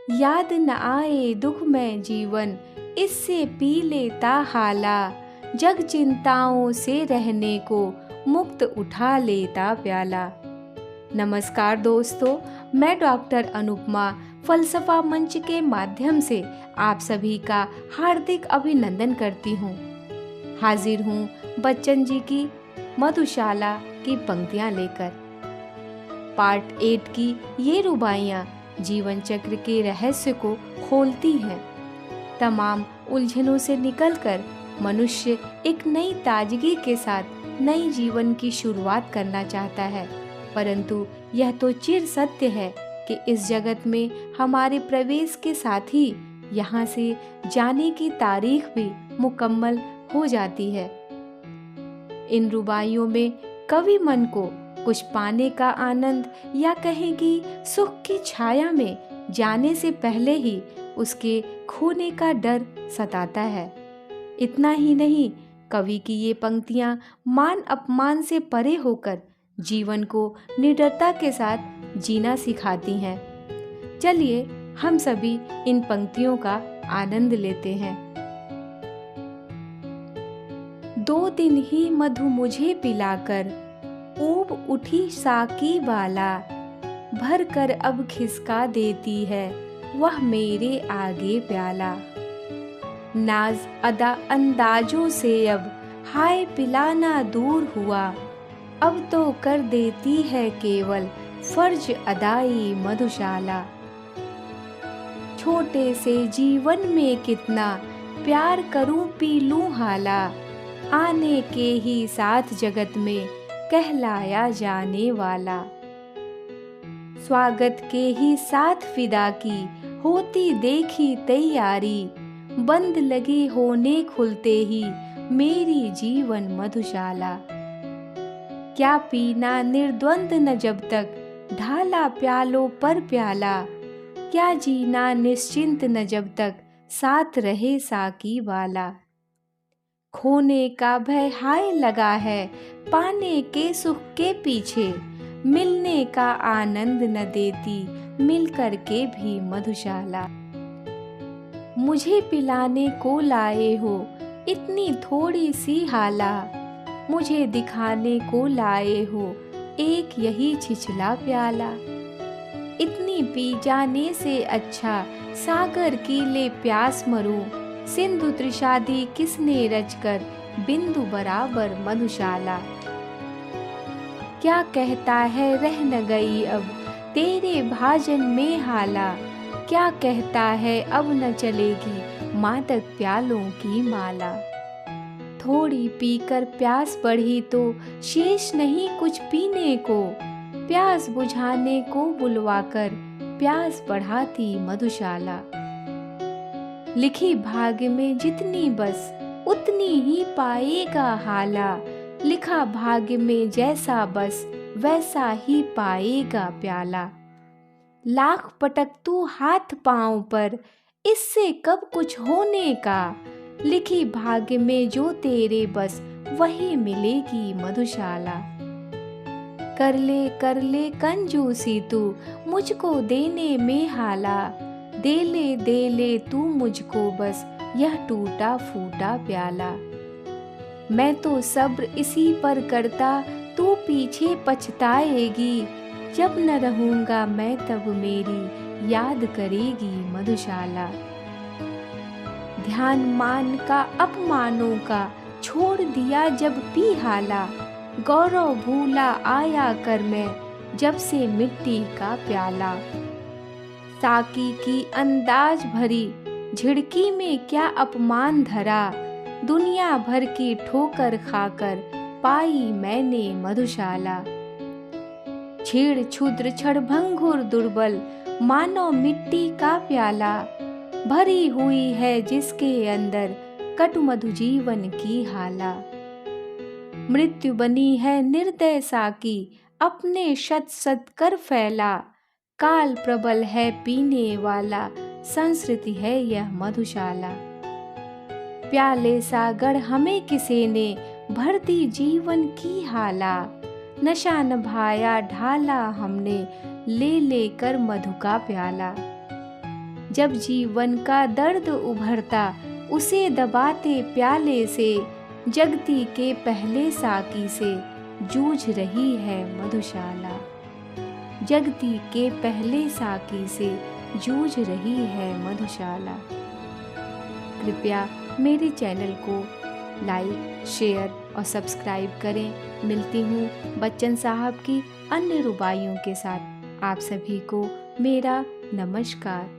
याद न आए दुख में जीवन, इससे पी लेता हाला। जग चिंताओं से रहने को, मुक्त उठा लेता प्याला। नमस्कार दोस्तों, मैं डॉक्टर अनुपमा फलसफा मंच के माध्यम से आप सभी का हार्दिक अभिनंदन करती हूँ। हाजिर हूँ बच्चन जी की मधुशाला की पंक्तियाँ लेकर। पार्ट 8 की ये रुबाइयाँ जीवन चक्र के रहस्य को खोलती हैं। तमाम उलझनों से निकलकर मनुष्य एक नई ताजगी के साथ नई जीवन की शुरुआत करना चाहता है, परंतु यह तो चिर सत्य है कि इस जगत में हमारे प्रवेश के साथ ही यहाँ से जाने की तारीख भी मुकम्मल हो जाती है। इन रुबाइयों में कवि मन को कुछ पाने का आनंद या कहें कि सुख की छाया में जाने से पहले ही उसके खोने का डर सताता है। इतना ही नहीं, कवि की ये पंक्तियाँ मान अपमान से परे होकर जीवन को निडरता के साथ जीना सिखाती हैं। चलिए हम सभी इन पंक्तियों का आनंद लेते हैं। 2 दिन ही मधु मुझे पिलाकर, ऊब उठी साकी बाला। भर कर अब खिसका देती है वह मेरे आगे प्याला। नाज अदा अंदाजों से अब हाय पिलाना दूर हुआ। अब तो कर देती है केवल फर्ज अदाई मधुशाला। छोटे से जीवन में कितना प्यार करूं पी लूं हाला। आने के ही साथ जगत में कहलाया जाने वाला। स्वागत के ही साथ फिदा की होती देखी तैयारी। बंद लगी होने खुलते ही मेरी जीवन मधुशाला। क्या पीना निर्द्वंद न जब तक ढाला प्यालों पर प्याला। क्या जीना निश्चिंत न जब तक साथ रहे साकी वाला। खोने का भय हाय लगा है पाने के सुख के पीछे। मिलने का आनंद न देती मिल कर के भी मधुशाला। मुझे पिलाने को लाए हो इतनी थोड़ी सी हाला। मुझे दिखाने को लाए हो एक यही छिछला प्याला। इतनी पी जाने से अच्छा सागर की ले प्यास मरूं। सिंधु त्रिशादी किसने रचकर बिंदु बराबर मधुशाला। क्या कहता है रह न गई अब तेरे भाजन में हाला। क्या कहता है अब न चलेगी मादक प्यालों की माला। थोड़ी पीकर प्यास बढ़ी तो शेष नहीं कुछ पीने को। प्यास बुझाने को बुलवाकर प्यास बढ़ाती मधुशाला। लिखी भाग्य में जितनी बस उतनी ही पाएगा हाला। लिखा भाग्य में जैसा बस वैसा ही पाएगा प्याला। लाख पटक तू हाथ पांव पर इससे कब कुछ होने का। लिखी भाग्य में जो तेरे बस वही मिलेगी मधुशाला। कर ले कंजूसी तू मुझको देने में हाला। दे ले तू मुझको बस यह टूटा फूटा प्याला। मैं तो सब्र इसी पर करता तू पीछे पछताएगी। जब न रहूंगा मैं तब मेरी याद करेगी मधुशाला। ध्यान मान का अपमानों का छोड़ दिया जब पी हाला। गौरव भूला आया कर मैं जब से मिट्टी का प्याला। साकी की अंदाज भरी झिड़की में क्या अपमान धरा। दुनिया भर की ठोकर खाकर पाई मैंने मधुशाला। छेड़ क्षुद्र क्षणभंगुर दुर्बल मानो मिट्टी का प्याला। भरी हुई है जिसके अंदर कटु मधु जीवन की हाला। मृत्यु बनी है निर्दय साकी अपने शत शत कर फैला। काल प्रबल है पीने वाला संस्कृति है यह मधुशाला। प्याले सागर हमें किसी ने भर दी जीवन की हाला। नशा नभाया ढाला हमने ले लेकर मधु का प्याला। जब जीवन का दर्द उभरता उसे दबाते प्याले से, जगती के पहले साकी से जूझ रही है मधुशाला। जगती के पहले साकी से जूझ रही है मधुशाला। कृपया मेरे चैनल को लाइक, शेयर और सब्सक्राइब करें। मिलती हूँ बच्चन साहब की अन्य रुबाइयों के साथ। आप सभी को मेरा नमस्कार।